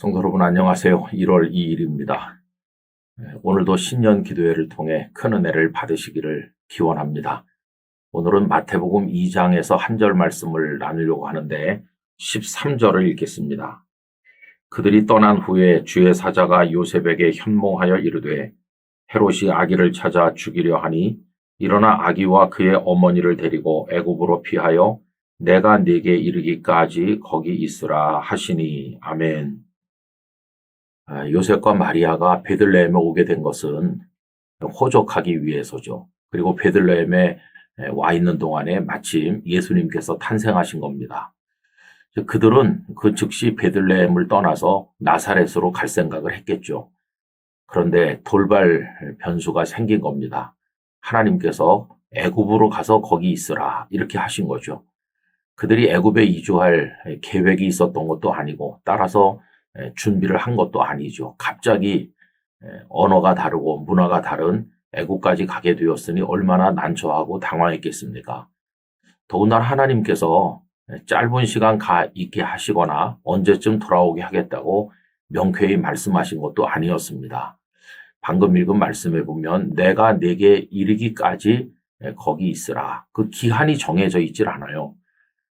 성도 여러분 안녕하세요. 1월 2일입니다. 오늘도 신년 기도회를 통해 큰 은혜를 받으시기를 기원합니다. 오늘은 마태복음 2장에서 한 절 말씀을 나누려고 하는데 13절을 읽겠습니다. 그들이 떠난 후에 주의 사자가 요셉에게 현몽하여 이르되 헤롯이 아기를 찾아 죽이려 하니 일어나 아기와 그의 어머니를 데리고 애굽으로 피하여 내가 네게 이르기까지 거기 있으라 하시니. 아멘. 요셉과 마리아가 베들레헴에 오게 된 것은 호적하기 위해서죠. 그리고 베들레헴에 와 있는 동안에 마침 예수님께서 탄생하신 겁니다. 그들은 그 즉시 베들레헴을 떠나서 나사렛으로 갈 생각을 했겠죠. 그런데 돌발 변수가 생긴 겁니다. 하나님께서 애굽으로 가서 거기 있으라 이렇게 하신 거죠. 그들이 애굽에 이주할 계획이 있었던 것도 아니고 따라서 준비를 한 것도 아니죠. 갑자기 언어가 다르고 문화가 다른 애국까지 가게 되었으니 얼마나 난처하고 당황했겠습니까? 더군다나 하나님께서 짧은 시간 가 있게 하시거나 언제쯤 돌아오게 하겠다고 명쾌히 말씀하신 것도 아니었습니다. 방금 읽은 말씀에 보면 내가 네게 이르기까지 거기 있으라. 그 기한이 정해져 있질 않아요.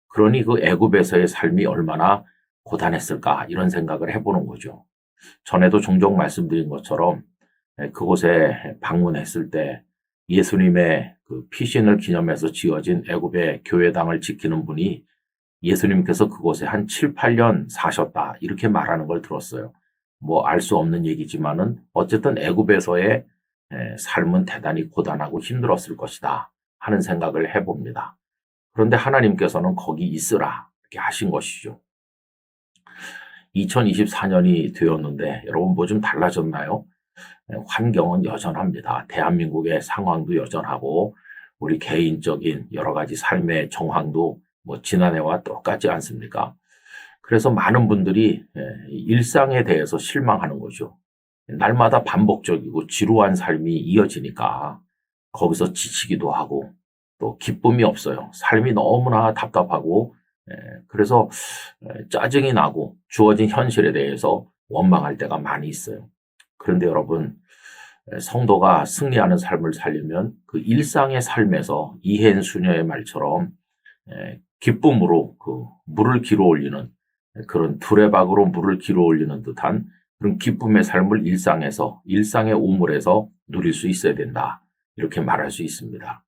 그러니 그 애굽에서의 삶이 얼마나 고단했을까 이런 생각을 해보는 거죠. 전에도 종종 말씀드린 것처럼 그곳에 방문했을 때 예수님의 그 피신을 기념해서 지어진 애굽의 교회당을 지키는 분이 예수님께서 그곳에 한 7, 8년 사셨다 이렇게 말하는 걸 들었어요. 뭐 알 수 없는 얘기지만은 어쨌든 애굽에서의 삶은 대단히 고단하고 힘들었을 것이다 하는 생각을 해봅니다. 그런데 하나님께서는 거기 있으라 이렇게 하신 것이죠. 2024년이 되었는데 여러분 뭐 좀 달라졌나요? 환경은 여전합니다. 대한민국의 상황도 여전하고 우리 개인적인 여러 가지 삶의 정황도 뭐 지난해와 똑같지 않습니까? 그래서 많은 분들이 일상에 대해서 실망하는 거죠. 날마다 반복적이고 지루한 삶이 이어지니까 거기서 지치기도 하고 또 기쁨이 없어요. 삶이 너무나 답답하고 그래서 짜증이 나고 주어진 현실에 대해서 원망할 때가 많이 있어요. 그런데 여러분 성도가 승리하는 삶을 살려면 그 일상의 삶에서 이해인 수녀의 말처럼 기쁨으로 그 물을 길어 올리는 그런 두레박으로 물을 길어 올리는 듯한 그런 기쁨의 삶을 일상에서 일상의 우물에서 누릴 수 있어야 된다. 이렇게 말할 수 있습니다.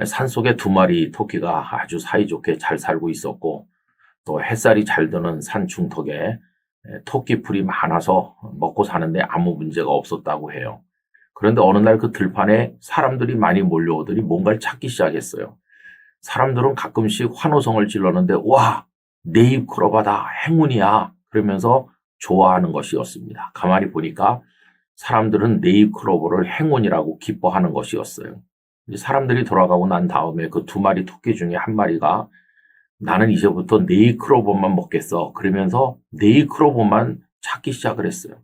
산속에 2마리 토끼가 아주 사이좋게 잘 살고 있었고 또 햇살이 잘 드는 산 중턱에 토끼풀이 많아서 먹고 사는데 아무 문제가 없었다고 해요. 그런데 어느 날 그 들판에 사람들이 많이 몰려오더니 뭔가를 찾기 시작했어요. 사람들은 가끔씩 환호성을 질렀는데 와, 내 입 걸어봐다 행운이야 그러면서 좋아하는 것이었습니다. 가만히 보니까 사람들은 네잎 클로버를 행운이라고 기뻐하는 것이었어요. 사람들이 돌아가고 난 다음에 그 2마리 토끼 중에 한 마리가 나는 이제부터 네잎 클로버만 먹겠어. 그러면서 네잎 클로버만 찾기 시작을 했어요.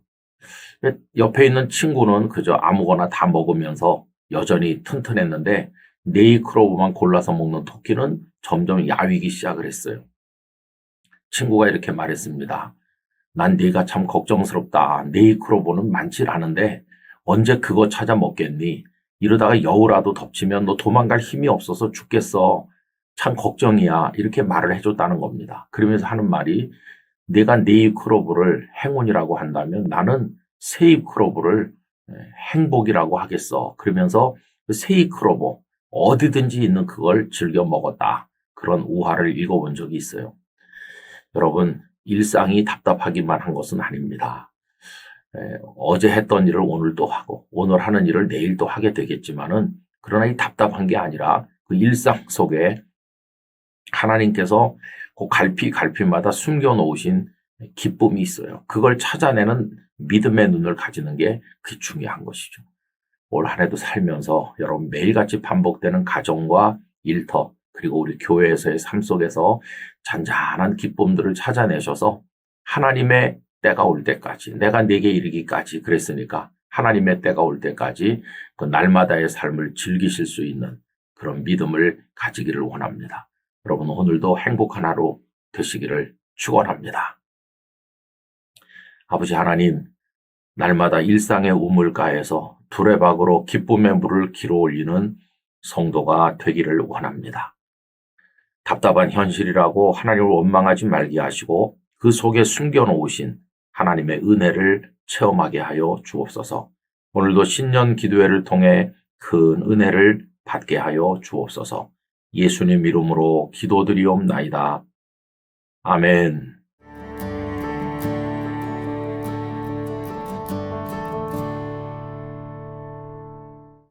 옆에 있는 친구는 그저 아무거나 다 먹으면서 여전히 튼튼했는데 네잎 클로버만 골라서 먹는 토끼는 점점 야위기 시작을 했어요. 친구가 이렇게 말했습니다. 난 네가 참 걱정스럽다. 네잎 클로버는 많지 않은데 언제 그거 찾아 먹겠니? 이러다가 여우라도 덮치면 너 도망갈 힘이 없어서 죽겠어. 참 걱정이야. 이렇게 말을 해줬다는 겁니다. 그러면서 하는 말이 내가 네잎 클로버를 행운이라고 한다면 나는 새잎 클로버를 행복이라고 하겠어. 그러면서 그 새잎 클로버 어디든지 있는 그걸 즐겨 먹었다. 그런 우화를 읽어본 적이 있어요. 여러분 일상이 답답하기만 한 것은 아닙니다. 어제 했던 일을 오늘 또 하고 오늘 하는 일을 내일 또 하게 되겠지만은 그러나 이 답답한 게 아니라 그 일상 속에 하나님께서 그 갈피마다 숨겨놓으신 기쁨이 있어요. 그걸 찾아내는 믿음의 눈을 가지는 게 그게 중요한 것이죠. 올 한 해도 살면서 여러분 매일같이 반복되는 가정과 일터 그리고 우리 교회에서의 삶 속에서 잔잔한 기쁨들을 찾아내셔서 하나님의 때가 올 때까지 내가 네게 이르기까지 그랬으니까 하나님의 때가 올 때까지 그 날마다의 삶을 즐기실 수 있는 그런 믿음을 가지기를 원합니다. 여러분 오늘도 행복한 하루 되시기를 축원합니다. 아버지 하나님, 날마다 일상의 우물가에서 두레박으로 기쁨의 물을 길어 올리는 성도가 되기를 원합니다. 답답한 현실이라고 하나님을 원망하지 말게 하시고 그 속에 숨겨놓으신 하나님의 은혜를 체험하게 하여 주옵소서. 오늘도 신년 기도회를 통해 큰 은혜를 받게 하여 주옵소서. 예수님 이름으로 기도드리옵나이다. 아멘.